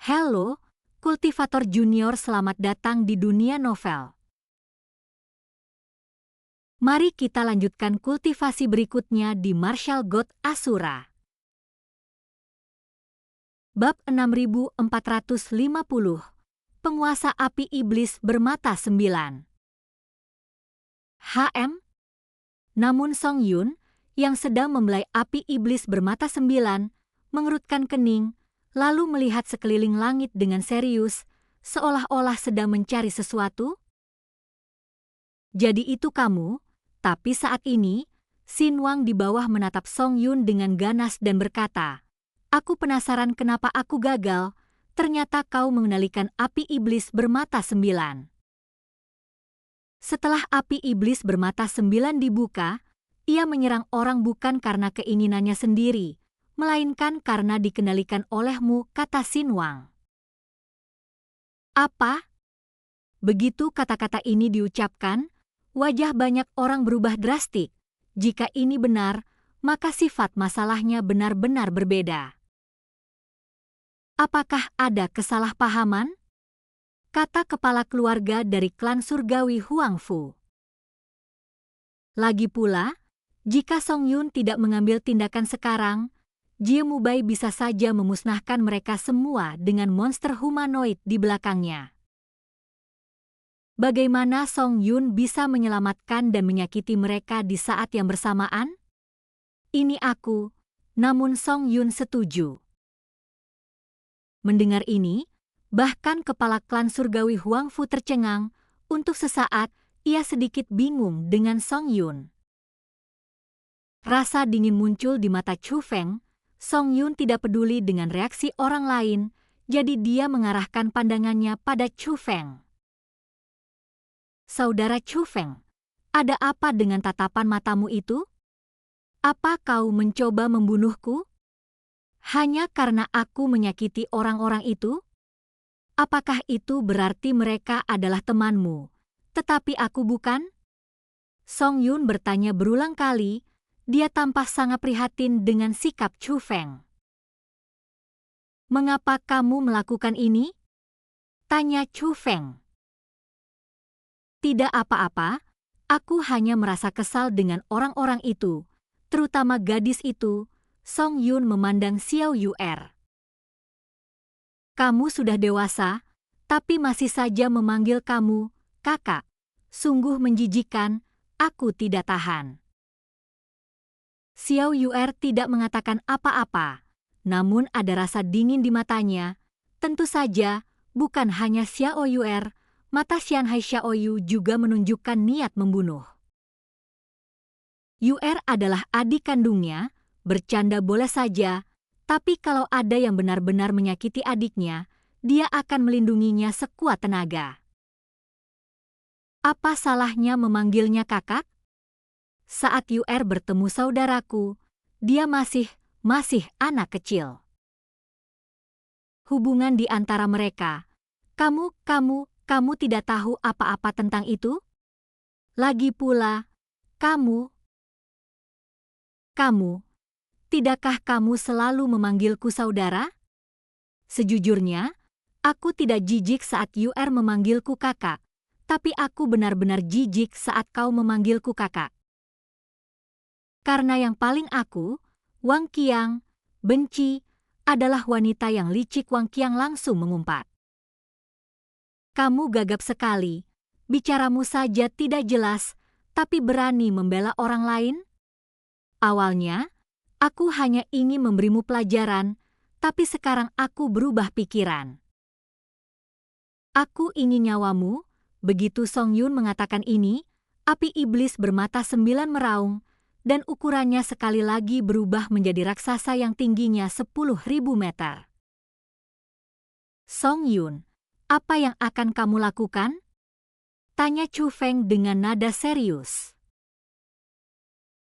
Halo, kultivator junior, selamat datang di dunia novel. Mari kita lanjutkan kultivasi berikutnya di Martial God Asura. Bab 6450. Penguasa api iblis bermata 9. HM. Namun Song Yun, yang sedang membelai api iblis bermata 9, mengerutkan kening, lalu melihat sekeliling langit dengan serius, seolah-olah sedang mencari sesuatu. Jadi itu kamu, tapi saat ini, Xin Wang di bawah menatap Song Yun dengan ganas dan berkata, "Aku penasaran kenapa aku gagal, ternyata kau mengendalikan api iblis bermata 9. Setelah api iblis bermata 9 dibuka, ia menyerang orang bukan karena keinginannya sendiri, melainkan karena dikendalikan olehmu," kata Xin Wang. Apa? Begitu kata-kata ini diucapkan, wajah banyak orang berubah drastik. Jika ini benar, maka sifat masalahnya benar-benar berbeda. Apakah ada kesalahpahaman? Kata kepala keluarga dari klan surgawi Huang Fu. Lagi pula, jika Song Yun tidak mengambil tindakan sekarang, Jie Mubai bisa saja memusnahkan mereka semua dengan monster humanoid di belakangnya. Bagaimana Song Yun bisa menyelamatkan dan menyakiti mereka di saat yang bersamaan? Ini aku, namun Song Yun setuju. Mendengar ini, bahkan kepala klan surgawi Huang Fu tercengang. Untuk sesaat, ia sedikit bingung dengan Song Yun. Rasa dingin muncul di mata Chu Feng. Song Yun tidak peduli dengan reaksi orang lain, jadi dia mengarahkan pandangannya pada Chu Feng. "Saudara Chu Feng, ada apa dengan tatapan matamu itu? Apa kau mencoba membunuhku? Hanya karena aku menyakiti orang-orang itu? Apakah itu berarti mereka adalah temanmu, tetapi aku bukan?" Song Yun bertanya berulang kali. Dia tampak sangat prihatin dengan sikap Chu Feng. "Mengapa kamu melakukan ini?" tanya Chu Feng. "Tidak apa-apa, aku hanya merasa kesal dengan orang-orang itu, terutama gadis itu." Song Yun memandang Xiao Yuer. "Kamu sudah dewasa, tapi masih saja memanggil kamu kakak. Sungguh menjijikkan, aku tidak tahan." Xiao Yuer tidak mengatakan apa-apa, namun ada rasa dingin di matanya. Tentu saja, bukan hanya Xiao Yuer, mata Xianhai Xiaoyu juga menunjukkan niat membunuh. Yuer adalah adik kandungnya, bercanda boleh saja, tapi kalau ada yang benar-benar menyakiti adiknya, dia akan melindunginya sekuat tenaga. Apa salahnya memanggilnya kakak? Saat Yuer bertemu saudaraku, dia masih anak kecil. Hubungan di antara mereka, kamu tidak tahu apa-apa tentang itu? Lagi pula, kamu, tidakkah kamu selalu memanggilku saudara? Sejujurnya, aku tidak jijik saat Yuer memanggilku kakak, tapi aku benar-benar jijik saat kau memanggilku kakak. Karena yang paling aku, Wang Qiang, benci adalah wanita yang licik. Wang Qiang langsung mengumpat. "Kamu gagap sekali, bicaramu saja tidak jelas, tapi berani membela orang lain? Awalnya, aku hanya ingin memberimu pelajaran, tapi sekarang aku berubah pikiran. Aku ingin nyawamu." Begitu Song Yun mengatakan ini, api iblis bermata 9 meraung, dan ukurannya sekali lagi berubah menjadi raksasa yang tingginya 10.000 meter. "Song Yun, apa yang akan kamu lakukan?" tanya Chu Feng dengan nada serius.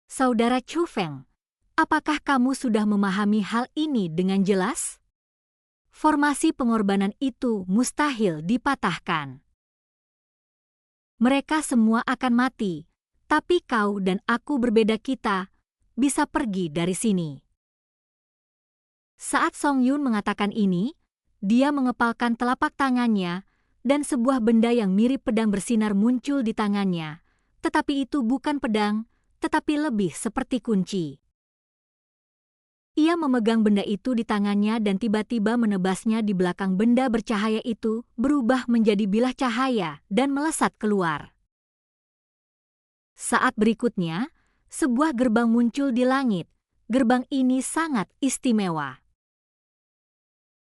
"Saudara Chu Feng, apakah kamu sudah memahami hal ini dengan jelas? Formasi pengorbanan itu mustahil dipatahkan. Mereka semua akan mati. Tapi kau dan aku berbeda, kita bisa pergi dari sini." Saat Song Yun mengatakan ini, dia mengepalkan telapak tangannya, dan sebuah benda yang mirip pedang bersinar muncul di tangannya. Tetapi itu bukan pedang, tetapi lebih seperti kunci. Ia memegang benda itu di tangannya dan tiba-tiba menebasnya di belakang benda bercahaya itu, berubah menjadi bilah cahaya dan melesat keluar. Saat berikutnya, sebuah gerbang muncul di langit. Gerbang ini sangat istimewa.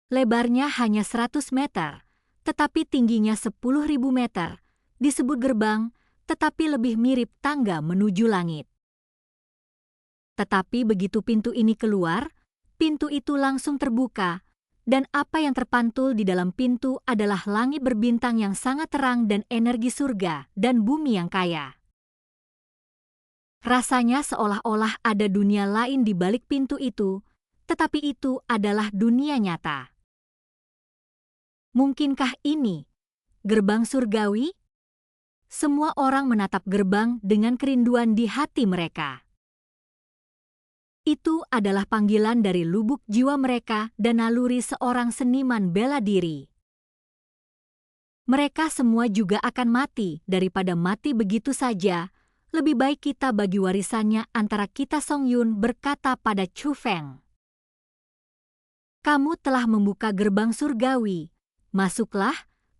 Lebarnya hanya 100 meter, tetapi tingginya 10.000 meter. Disebut gerbang, tetapi lebih mirip tangga menuju langit. Tetapi begitu pintu ini keluar, pintu itu langsung terbuka, dan apa yang terpantul di dalam pintu adalah langit berbintang yang sangat terang dan energi surga dan bumi yang kaya. Rasanya seolah-olah ada dunia lain di balik pintu itu, tetapi itu adalah dunia nyata. Mungkinkah ini gerbang surgawi? Semua orang menatap gerbang dengan kerinduan di hati mereka. Itu adalah panggilan dari lubuk jiwa mereka dan naluri seorang seniman bela diri. Mereka semua juga akan mati daripada mati begitu saja. Lebih baik kita bagi warisannya antara kita. Song Yun berkata pada Chu Feng. Kamu telah membuka gerbang surgawi. Masuklah,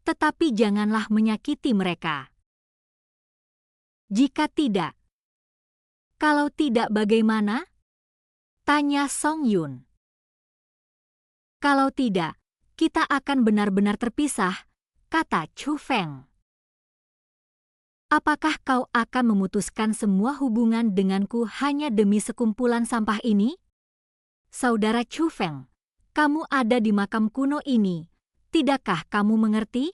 tetapi janganlah menyakiti mereka. Jika tidak, kalau tidak bagaimana? Tanya Song Yun. Kalau tidak, kita akan benar-benar terpisah, kata Chu Feng. Apakah kau akan memutuskan semua hubungan denganku hanya demi sekumpulan sampah ini? Saudara Chu Feng, kamu ada di makam kuno ini. Tidakkah kamu mengerti?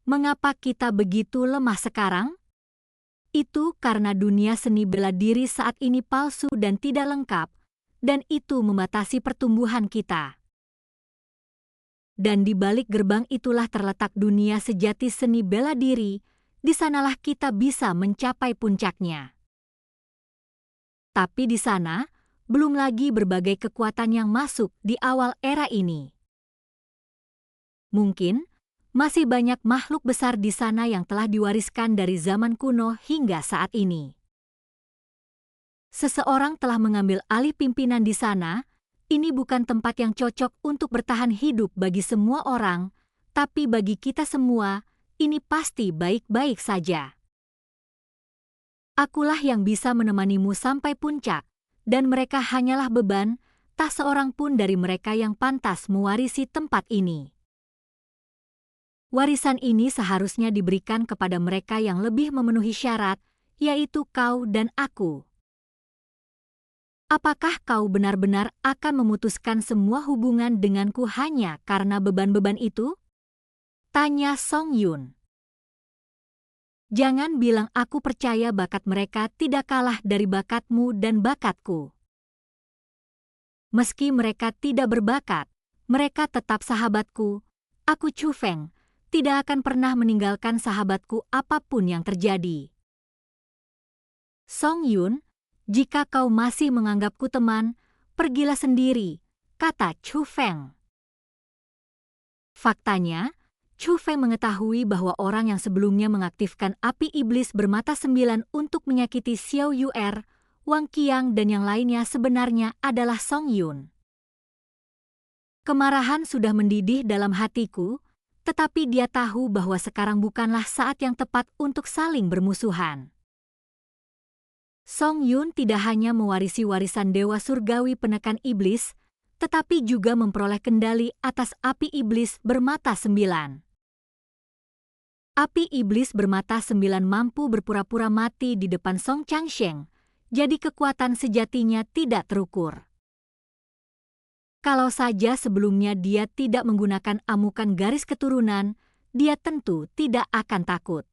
Mengapa kita begitu lemah sekarang? Itu karena dunia seni bela diri saat ini palsu dan tidak lengkap, dan itu membatasi pertumbuhan kita. Dan di balik gerbang itulah terletak dunia sejati seni bela diri, di sanalah kita bisa mencapai puncaknya. Tapi di sana, belum lagi berbagai kekuatan yang masuk di awal era ini. Mungkin, masih banyak makhluk besar di sana yang telah diwariskan dari zaman kuno hingga saat ini. Seseorang telah mengambil alih pimpinan di sana. Ini bukan tempat yang cocok untuk bertahan hidup bagi semua orang, tapi bagi kita semua, ini pasti baik-baik saja. Akulah yang bisa menemanimu sampai puncak, dan mereka hanyalah beban, tak seorang pun dari mereka yang pantas mewarisi tempat ini. Warisan ini seharusnya diberikan kepada mereka yang lebih memenuhi syarat, yaitu kau dan aku. Apakah kau benar-benar akan memutuskan semua hubungan denganku hanya karena beban-beban itu? Tanya Song Yun. Jangan bilang aku percaya bakat mereka tidak kalah dari bakatmu dan bakatku. Meski mereka tidak berbakat, mereka tetap sahabatku. Aku Chu Feng, tidak akan pernah meninggalkan sahabatku apapun yang terjadi. Song Yun, jika kau masih menganggapku teman, pergilah sendiri, kata Chu Feng. Faktanya, Chu Feng mengetahui bahwa orang yang sebelumnya mengaktifkan api iblis bermata 9 untuk menyakiti Xiao Yuer, Wang Qiang dan yang lainnya sebenarnya adalah Song Yun. Kemarahan sudah mendidih dalam hatiku, tetapi dia tahu bahwa sekarang bukanlah saat yang tepat untuk saling bermusuhan. Song Yun tidak hanya mewarisi warisan Dewa Surgawi penekan iblis, tetapi juga memperoleh kendali atas api iblis bermata 9. Api iblis bermata 9 mampu berpura-pura mati di depan Song Changsheng, jadi kekuatan sejatinya tidak terukur. Kalau saja sebelumnya dia tidak menggunakan amukan garis keturunan, dia tentu tidak akan takut.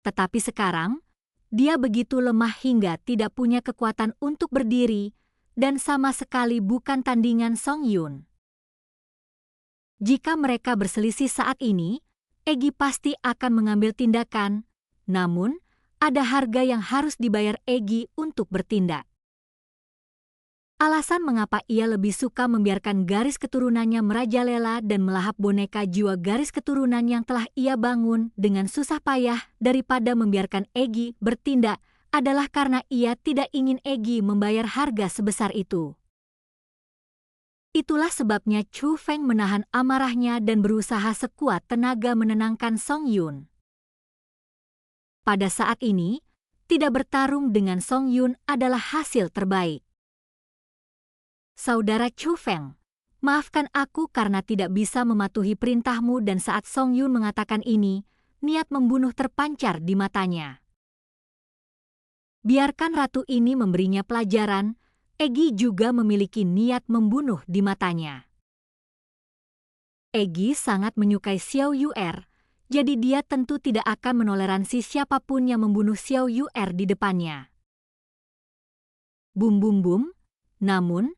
Tetapi sekarang, dia begitu lemah hingga tidak punya kekuatan untuk berdiri, dan sama sekali bukan tandingan Song Yun. Jika mereka berselisih saat ini, Egi pasti akan mengambil tindakan, namun ada harga yang harus dibayar Egi untuk bertindak. Alasan mengapa ia lebih suka membiarkan garis keturunannya merajalela dan melahap boneka jiwa garis keturunan yang telah ia bangun dengan susah payah daripada membiarkan Egy bertindak adalah karena ia tidak ingin Egy membayar harga sebesar itu. Itulah sebabnya Chu Feng menahan amarahnya dan berusaha sekuat tenaga menenangkan Song Yun. Pada saat ini, tidak bertarung dengan Song Yun adalah hasil terbaik. Saudara Chu Feng, maafkan aku karena tidak bisa mematuhi perintahmu dan saat Song Yun mengatakan ini, niat membunuh terpancar di matanya. Biarkan ratu ini memberinya pelajaran, Egy juga memiliki niat membunuh di matanya. Egy sangat menyukai Xiao Yu'er, jadi dia tentu tidak akan menoleransi siapapun yang membunuh Xiao Yu'er di depannya. Bum bum bum, namun,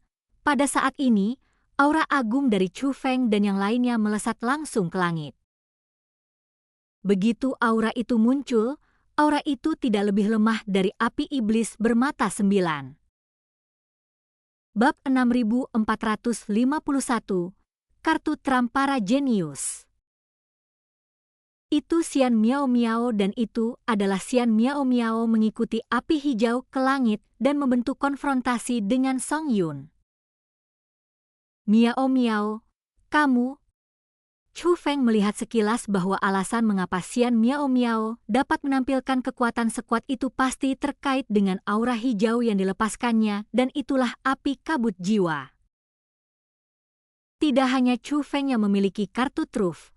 pada saat ini, aura agung dari Chu Feng dan yang lainnya melesat langsung ke langit. Begitu aura itu muncul, aura itu tidak lebih lemah dari api iblis bermata 9. Bab 6451, Kartu Trampara Jenius. Itu Xian Miao Miao dan itu adalah Xian Miao Miao mengikuti api hijau ke langit dan membentuk konfrontasi dengan Song Yun. Miao Miao, kamu. Chu Feng melihat sekilas bahwa alasan mengapa Xian Miao Miao dapat menampilkan kekuatan sekuat itu pasti terkait dengan aura hijau yang dilepaskannya dan itulah api kabut jiwa. Tidak hanya Chu Feng yang memiliki kartu truf,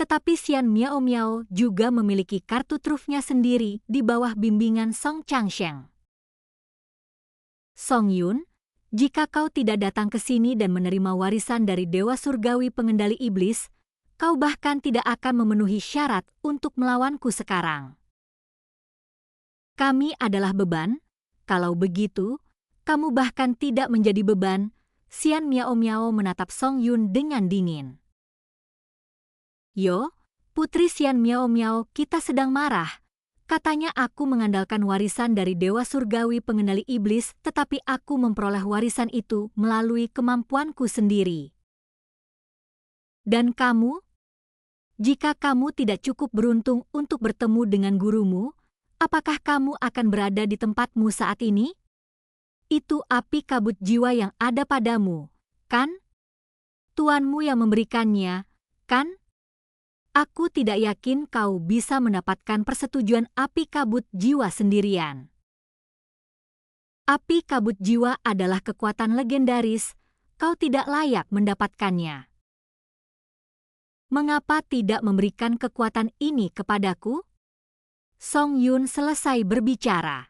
tetapi Xian Miao Miao juga memiliki kartu trufnya sendiri di bawah bimbingan Song Changsheng. Song Yun, jika kau tidak datang ke sini dan menerima warisan dari Dewa Surgawi pengendali iblis, kau bahkan tidak akan memenuhi syarat untuk melawanku sekarang. Kami adalah beban, kalau begitu, kamu bahkan tidak menjadi beban. Xian Miao Miao menatap Song Yun dengan dingin. Yo, Putri Xian Miao Miao, kita sedang marah. Katanya aku mengandalkan warisan dari Dewa Surgawi pengendali iblis, tetapi aku memperoleh warisan itu melalui kemampuanku sendiri. Dan kamu? Jika kamu tidak cukup beruntung untuk bertemu dengan gurumu, apakah kamu akan berada di tempatmu saat ini? Itu api kabut jiwa yang ada padamu, kan? Tuanmu yang memberikannya, kan? Aku tidak yakin kau bisa mendapatkan persetujuan api kabut jiwa sendirian. Api kabut jiwa adalah kekuatan legendaris, kau tidak layak mendapatkannya. Mengapa tidak memberikan kekuatan ini kepadaku? Song Yun selesai berbicara.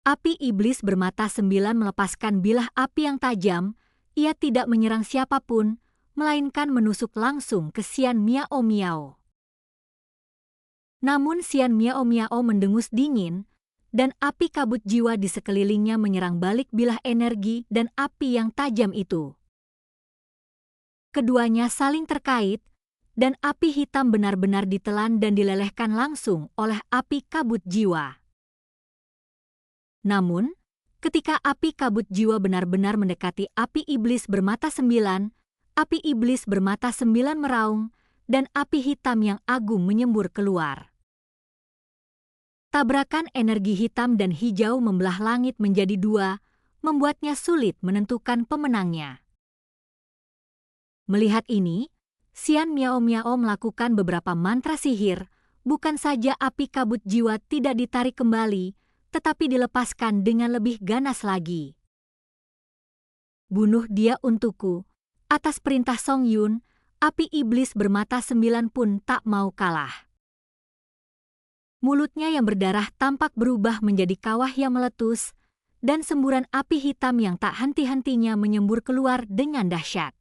Api iblis bermata 9 melepaskan bilah api yang tajam, ia tidak menyerang siapapun, melainkan menusuk langsung ke Xian Miao Miao. Namun Xian Miao Miao mendengus dingin, dan api kabut jiwa di sekelilingnya menyerang balik bilah energi dan api yang tajam itu. Keduanya saling terkait, dan api hitam benar-benar ditelan dan dilelehkan langsung oleh api kabut jiwa. Namun, ketika api kabut jiwa benar-benar mendekati api iblis bermata 9, api iblis bermata 9 meraung, dan api hitam yang agung menyembur keluar. Tabrakan energi hitam dan hijau membelah langit menjadi 2, membuatnya sulit menentukan pemenangnya. Melihat ini, Xian Miao Miao melakukan beberapa mantra sihir, bukan saja api kabut jiwa tidak ditarik kembali, tetapi dilepaskan dengan lebih ganas lagi. Bunuh dia untukku. Atas perintah Song Yun, api iblis bermata 9 pun tak mau kalah. Mulutnya yang berdarah tampak berubah menjadi kawah yang meletus, dan semburan api hitam yang tak henti-hentinya menyembur keluar dengan dahsyat.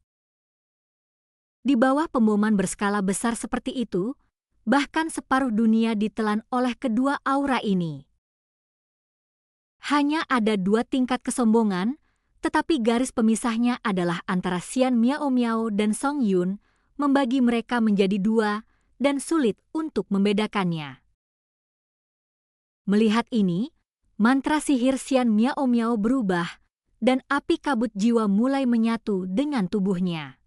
Di bawah pemboman berskala besar seperti itu, bahkan separuh dunia ditelan oleh kedua aura ini. Hanya ada 2 tingkat kesombongan, tetapi garis pemisahnya adalah antara Xian Miao Miao dan Song Yun, membagi mereka menjadi 2, dan sulit untuk membedakannya. Melihat ini, mantra sihir Xian Miao Miao berubah, dan api kabut jiwa mulai menyatu dengan tubuhnya.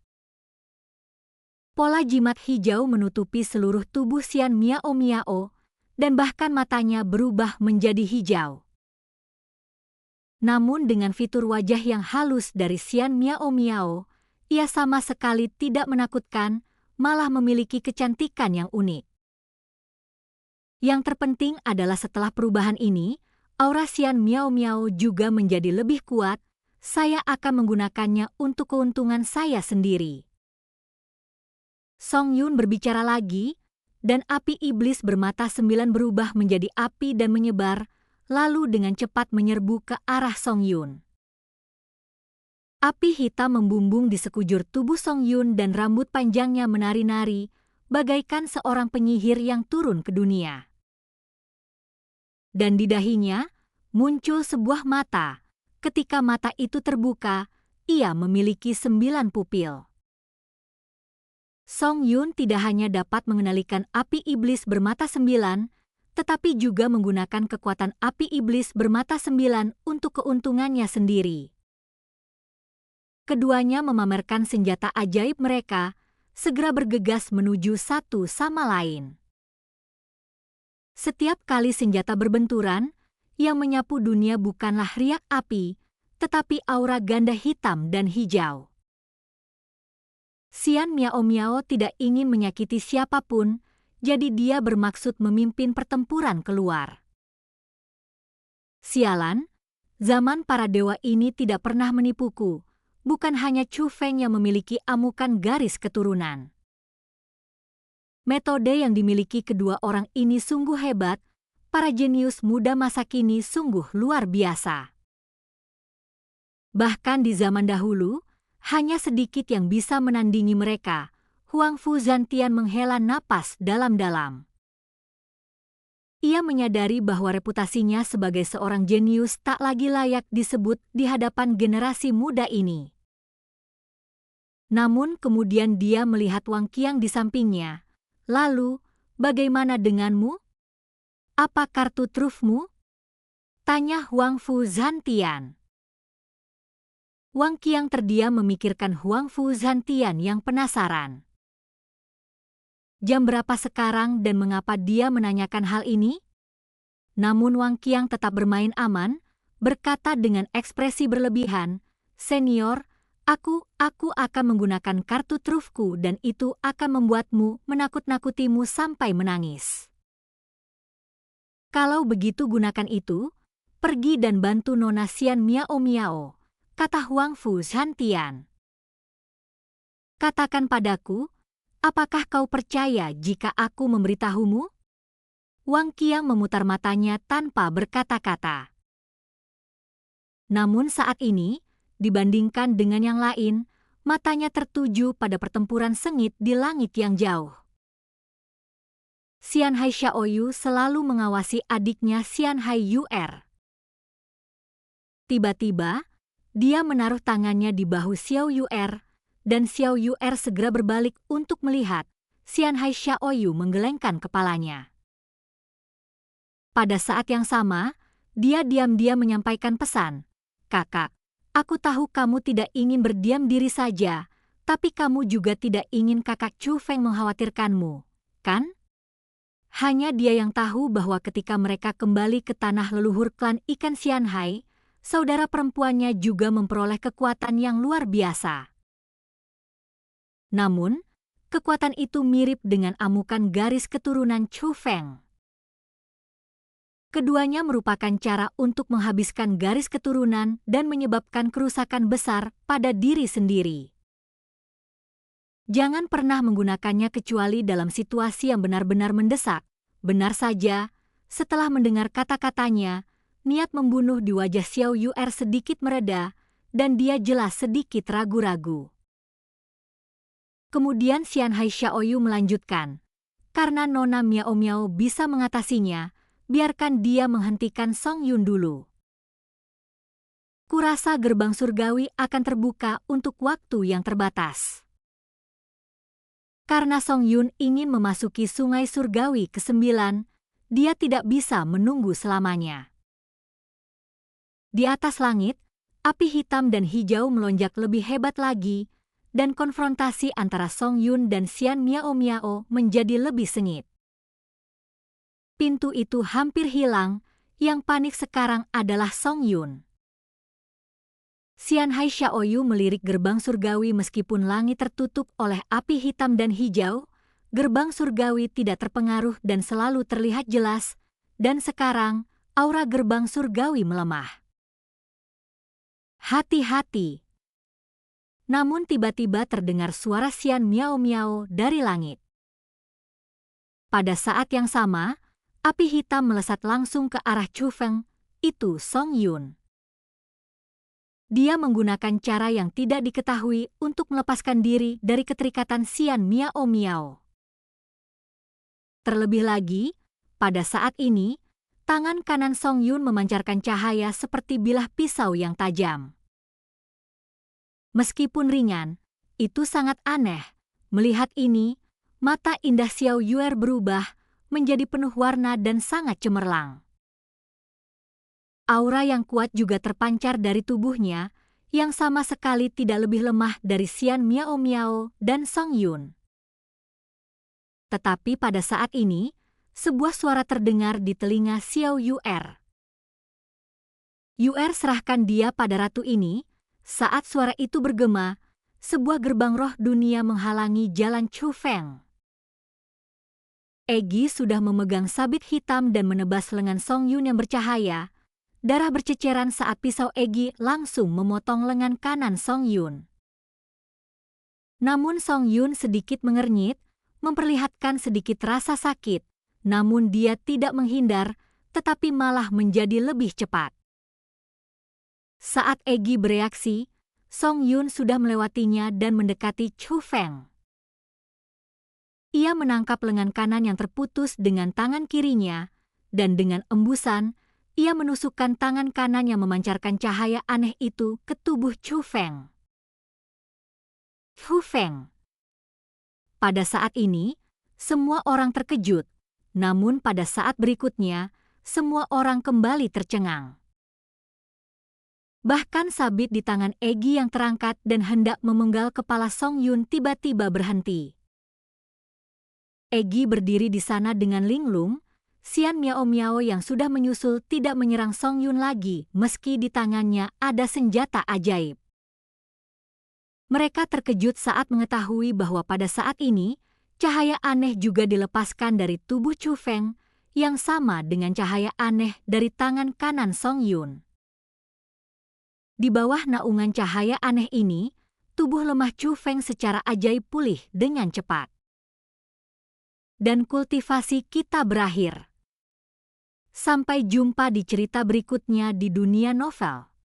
Pola jimat hijau menutupi seluruh tubuh Xian Miao Miao, dan bahkan matanya berubah menjadi hijau. Namun dengan fitur wajah yang halus dari Xian Miao Miao, ia sama sekali tidak menakutkan, malah memiliki kecantikan yang unik. Yang terpenting adalah setelah perubahan ini, aura Xian Miao Miao juga menjadi lebih kuat. Saya akan menggunakannya untuk keuntungan saya sendiri. Song Yun berbicara lagi, dan api iblis bermata 9 berubah menjadi api dan menyebar, lalu dengan cepat menyerbu ke arah Song Yun. Api hitam membumbung di sekujur tubuh Song Yun dan rambut panjangnya menari-nari, bagaikan seorang penyihir yang turun ke dunia. Dan di dahinya muncul sebuah mata. Ketika mata itu terbuka, ia memiliki 9 pupil. Song Yun tidak hanya dapat mengendalikan api iblis bermata 9, tetapi juga menggunakan kekuatan api iblis bermata 9 untuk keuntungannya sendiri. Keduanya memamerkan senjata ajaib mereka, segera bergegas menuju satu sama lain. Setiap kali senjata berbenturan, yang menyapu dunia bukanlah riak api, tetapi aura ganda hitam dan hijau. Xian Miao Miao tidak ingin menyakiti siapapun, jadi dia bermaksud memimpin pertempuran keluar. Sialan, zaman para dewa ini tidak pernah menipuku, bukan hanya Chu Feng yang memiliki amukan garis keturunan. Metode yang dimiliki kedua orang ini sungguh hebat, para jenius muda masa kini sungguh luar biasa. Bahkan di zaman dahulu, hanya sedikit yang bisa menandingi mereka. Huang Fu Zantian menghela napas dalam-dalam. Ia menyadari bahwa reputasinya sebagai seorang jenius tak lagi layak disebut di hadapan generasi muda ini. Namun kemudian dia melihat Wang Qiang di sampingnya. Lalu, bagaimana denganmu? Apa kartu trufmu? Tanya Huang Fu Zantian. Wang Qiang terdiam memikirkan Huang Fu Zantian yang penasaran. Jam berapa sekarang dan mengapa dia menanyakan hal ini? Namun Wang Qiang tetap bermain aman, berkata dengan ekspresi berlebihan, "Senior, aku akan menggunakan kartu trufku dan itu akan membuatmu menakut-nakutimu sampai menangis. Kalau begitu gunakan itu, pergi dan bantu Nona Xian Miao Miao," kata Huang Fu Zantian. "Katakan padaku, apakah kau percaya jika aku memberitahumu?" Wang Qiang memutar matanya tanpa berkata-kata. Namun saat ini, dibandingkan dengan yang lain, matanya tertuju pada pertempuran sengit di langit yang jauh. Xian Hai Xiaoyu selalu mengawasi adiknya Xian Hai Yu'er. Tiba-tiba, dia menaruh tangannya di bahu Xiao Yu'er, dan Xiao Yu'er segera berbalik untuk melihat. Xian Hai Xiaoyu menggelengkan kepalanya. Pada saat yang sama, dia diam-diam menyampaikan pesan, "Kakak, aku tahu kamu tidak ingin berdiam diri saja, tapi kamu juga tidak ingin kakak Chu Feng mengkhawatirkanmu, kan?" Hanya dia yang tahu bahwa ketika mereka kembali ke tanah leluhur klan ikan Xian Hai, saudara perempuannya juga memperoleh kekuatan yang luar biasa. Namun, kekuatan itu mirip dengan amukan garis keturunan Chu Feng. Keduanya merupakan cara untuk menghabiskan garis keturunan dan menyebabkan kerusakan besar pada diri sendiri. Jangan pernah menggunakannya kecuali dalam situasi yang benar-benar mendesak. Benar saja, setelah mendengar kata-katanya, niat membunuh di wajah Xiao Yu'er sedikit mereda, dan dia jelas sedikit ragu-ragu. Kemudian Xian Hai Xiaoyu melanjutkan, "Karena Nona Miao Miao bisa mengatasinya, biarkan dia menghentikan Song Yun dulu. Kurasa gerbang surgawi akan terbuka untuk waktu yang terbatas." Karena Song Yun ingin memasuki sungai surgawi ke-9, dia tidak bisa menunggu selamanya. Di atas langit, Api hitam dan hijau melonjak lebih hebat lagi, dan konfrontasi antara Song Yun dan Xian Miao Miao menjadi lebih sengit. Pintu itu hampir hilang, yang panik sekarang adalah Song Yun. Xian Hai Xiaoyu melirik gerbang surgawi meskipun langit tertutup oleh api hitam dan hijau, gerbang surgawi tidak terpengaruh dan selalu terlihat jelas, dan sekarang aura gerbang surgawi melemah. Hati-hati! Namun tiba-tiba terdengar suara Xian Miao Miao dari langit. Pada saat yang sama, api hitam melesat langsung ke arah Chu Feng, itu Song Yun. Dia menggunakan cara yang tidak diketahui untuk melepaskan diri dari keterikatan Xian Miao Miao. Terlebih lagi, pada saat ini, tangan kanan Song Yun memancarkan cahaya seperti bilah pisau yang tajam. Meskipun ringan, itu sangat aneh. Melihat ini, mata indah Xiao Yuer berubah menjadi penuh warna dan sangat cemerlang. Aura yang kuat juga terpancar dari tubuhnya, yang sama sekali tidak lebih lemah dari Xian Miao Miao dan Song Yun. Tetapi pada saat ini, sebuah suara terdengar di telinga Xiao Yuer. Yuer, serahkan dia pada ratu ini. Saat suara itu bergema, sebuah gerbang roh dunia menghalangi jalan Chu Feng. Egi sudah memegang sabit hitam dan menebas lengan Song Yun yang bercahaya. Darah berceceran saat pisau Egi langsung memotong lengan kanan Song Yun. Namun Song Yun sedikit mengernyit, memperlihatkan sedikit rasa sakit, namun dia tidak menghindar, tetapi malah menjadi lebih cepat. Saat Egi bereaksi, Song Yun sudah melewatinya dan mendekati Chu Feng. Ia menangkap lengan kanan yang terputus dengan tangan kirinya, dan dengan embusan, ia menusukkan tangan kanan yang memancarkan cahaya aneh itu ke tubuh Chu Feng. Chu Feng. Pada saat ini, semua orang terkejut, namun pada saat berikutnya, semua orang kembali tercengang. Bahkan sabit di tangan Egi yang terangkat dan hendak memenggal kepala Song Yun tiba-tiba berhenti. Egi berdiri di sana dengan linglung. Xian Miao Miao yang sudah menyusul tidak menyerang Song Yun lagi meski di tangannya ada senjata ajaib. Mereka terkejut saat mengetahui bahwa pada saat ini, cahaya aneh juga dilepaskan dari tubuh Chu Feng yang sama dengan cahaya aneh dari tangan kanan Song Yun. Di bawah naungan cahaya aneh ini, tubuh lemah Chu Feng secara ajaib pulih dengan cepat. Dan kultivasi kita berakhir. Sampai jumpa di cerita berikutnya di dunia novel.